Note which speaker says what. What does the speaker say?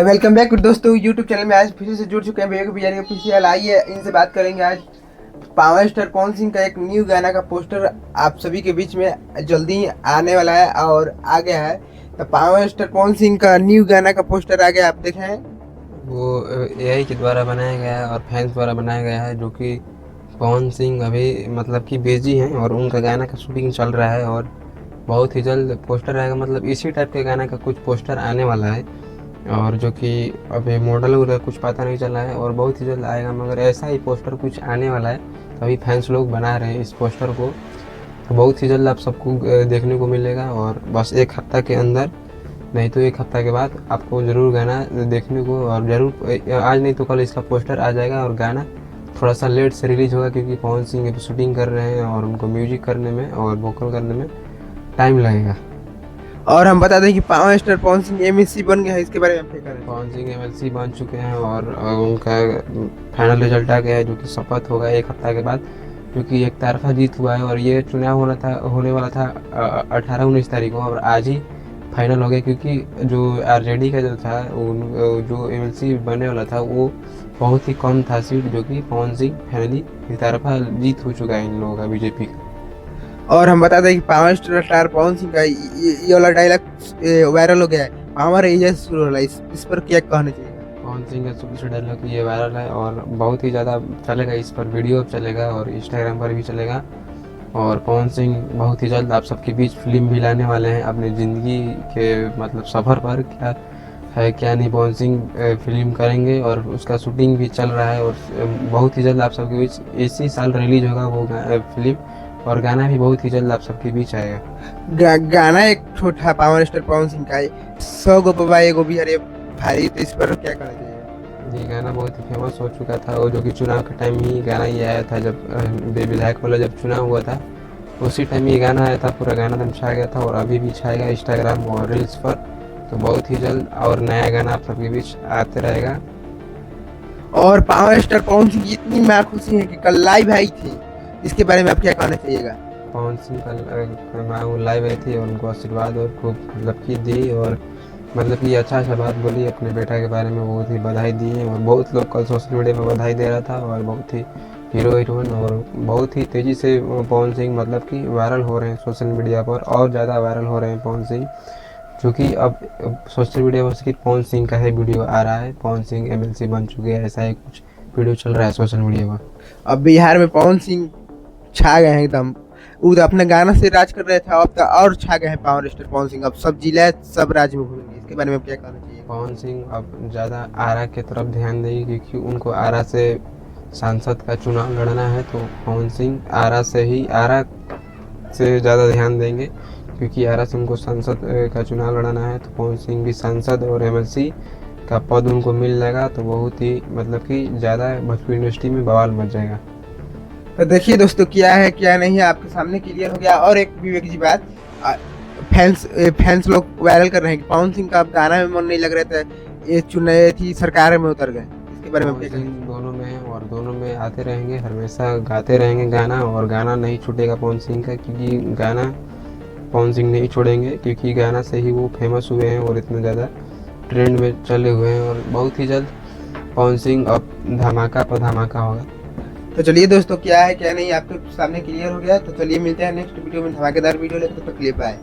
Speaker 1: तो welcome back दोस्तों YouTube channel में। आज फिर से जुड़ चुके हैं विवेक बिहारी ऑफिशियल। आइए इनसे बात करेंगे। आज पावर स्टार पवन सिंह का एक न्यू गाना का पोस्टर आप सभी के बीच में जल्दी ही आने वाला है और आ गया है। तो पावर स्टार पवन सिंह का न्यू गाना का पोस्टर आ गया, आप देखें।
Speaker 2: वो एआई के द्वारा बनाया गया है और फैंस द्वारा बनाया गया है, जो कि पवन सिंह अभी मतलब कि बिजी हैं और उनका गाना का शूटिंग चल रहा है और बहुत ही जल्द पोस्टर आएगा। मतलब इसी टाइप के गाना का कुछ पोस्टर आने वाला है और जो कि अभी मॉडल वगैरह कुछ पता नहीं चला है और बहुत ही जल्द आएगा। मगर ऐसा ही पोस्टर कुछ आने वाला है, तो अभी फैंस लोग बना रहे हैं इस पोस्टर को। तो बहुत ही जल्द आप सबको देखने को मिलेगा और बस एक हफ्ता के अंदर, नहीं तो एक हफ्ता के बाद आपको ज़रूर गाना देखने को, और ज़रूर आज नहीं तो कल इसका पोस्टर आ जाएगा। और गाना थोड़ा सा लेट से रिलीज़ होगा क्योंकि पवन सिंह अभी शूटिंग कर रहे हैं और उनको म्यूजिक करने में और वोकल करने में टाइम लगेगा।
Speaker 1: और हम बता दें कि power star Pawan Singh MSc बन गया है, इसके बारे में आप क्या करें।
Speaker 2: पवन सिंह एमएलसी बन चुके हैं और उनका फाइनल रिजल्ट आ गया है, जो कि शपथ होगा एक हफ्ता के बाद, क्योंकि एक तरफा जीत हुआ है और ये चुनाव होने वाला था 18-19 तारीख को, और आज ही फाइनल हो गया। क्योंकि जो आरजेडी का जो था जो एमएलसी बनने वाला था वो बहुत ही कम था सीट, जो कि पवन सिंह फाइनली एक तरफा जीत हो चुका है इन लोगों का, बीजेपी का।
Speaker 1: और हम बता दें कि पावर स्टार पवन सिंह का ये वाला डायलॉग वायरल हो गया है, पावर एजेंट शुरू होला। इस पर क्या कहना चाहिए।
Speaker 2: पवन सिंह का सुपर डायलॉग ये वायरल है और बहुत ही ज़्यादा चलेगा, इस पर वीडियो चलेगा और इंस्टाग्राम पर भी चलेगा। और पवन सिंह बहुत ही जल्द आप सबके बीच फिल्म भी लाने वाले हैं अपनी ज़िंदगी के मतलब सफ़र पर। क्या है क्या नहीं, पवन सिंह फिल्म करेंगे और उसका शूटिंग भी चल रहा है और बहुत ही जल्द आप सबके बीच इसी साल रिलीज होगा वो फिल्म, और गाना भी बहुत ही जल्द आप सबके बीच आएगा।
Speaker 1: गाना एक छोटा पावर स्टार पवन सिंह का है, 100 गो बाबा एगो भी हरे भारी। तो इस पर क्या कहना चाहिए।
Speaker 2: ये गाना बहुत ही फेमस हो चुका था और जो कि चुनाव के टाइम ही गाना ये आया था, जब विधायक वाला जब चुनाव हुआ था उसी टाइम ये गाना आया था। पूरा गाना दम छा गया था और अभी भी छाएगा इंस्टाग्राम और रील्स पर। तो बहुत ही जल्द और नया गाना आप सबके बीच आते रहेगा।
Speaker 1: और पावर स्टार पवन सिंह की इतनी मैं खुशी है कि कल लाइव आई थी, इसके बारे में आप क्या कहना चाहिएगा।
Speaker 2: पवन सिंह कल लाइव आई थी और उनको आशीर्वाद और खूब मतलब की दी, और मतलब कि अच्छा बात बोली अपने बेटा के बारे में, बहुत ही बधाई दी है। और बहुत लोग कल सोशल मीडिया में बधाई दे रहा था और बहुत ही हीरोइन और बहुत ही तेज़ी से पवन सिंह मतलब कि वायरल हो रहे हैं सोशल मीडिया पर, और ज़्यादा वायरल हो रहे हैं पवन सिंह। क्योंकि अब सोशल मीडिया पर सिर्फ पवन सिंह का ही वीडियो आ रहा है, पवन सिंह एमएलसी बन चुके हैं, ऐसा ही कुछ वीडियो चल रहा है सोशल मीडिया पर।
Speaker 1: अब बिहार में पवन सिंह छा गए हैं एकदम। वो तो अपने गाना से राज कर रहे थे, अब तो और छा गए हैं पावर स्टार पवन सिंह। अब सब जिला सब राज्य में घूमेंगे, इसके बारे में क्या कहना चाहिए।
Speaker 2: पवन सिंह अब ज़्यादा आरा की तरफ ध्यान देंगे, क्योंकि उनको आरा से सांसद का चुनाव लड़ना है। तो पवन सिंह आरा से ज़्यादा ध्यान देंगे, क्योंकि आरा से उनको सांसद का चुनाव लड़ना है। तो पवन सिंह भी सांसद और एमएलसी का पद उनको मिल जाएगा, तो बहुत ही मतलब कि ज़्यादा भोजपुरी इंडस्ट्री में बवाल मच जाएगा।
Speaker 1: तो देखिए दोस्तों, क्या है क्या नहीं है आपके सामने क्लियर हो गया। और एक विवेक जी बात, फैंस लोग वायरल कर रहे हैं कि पवन सिंह का अब गाना में मन नहीं लग रहा था, ये चुनाव थी सरकार में उतर गए। इसके बारे में
Speaker 2: पवन सिंह दोनों में हैं और दोनों में आते रहेंगे, हमेशा गाते रहेंगे गाना, और गाना नहीं छूटेगा पवन सिंह का, क्योंकि गाना पवन सिंह नहीं छोड़ेंगे, क्योंकि गाना से ही वो फेमस हुए हैं और इतना ज़्यादा ट्रेंड में चले हुए हैं। और बहुत ही जल्द पवन सिंह अब धमाका पर धमाका होगा।
Speaker 1: तो चलिए दोस्तों, क्या है क्या नहीं आपके सामने क्लियर हो गया। तो चलिए मिलते हैं नेक्स्ट वीडियो में धमाकेदार वीडियो लेकर। तो क्लिप आए।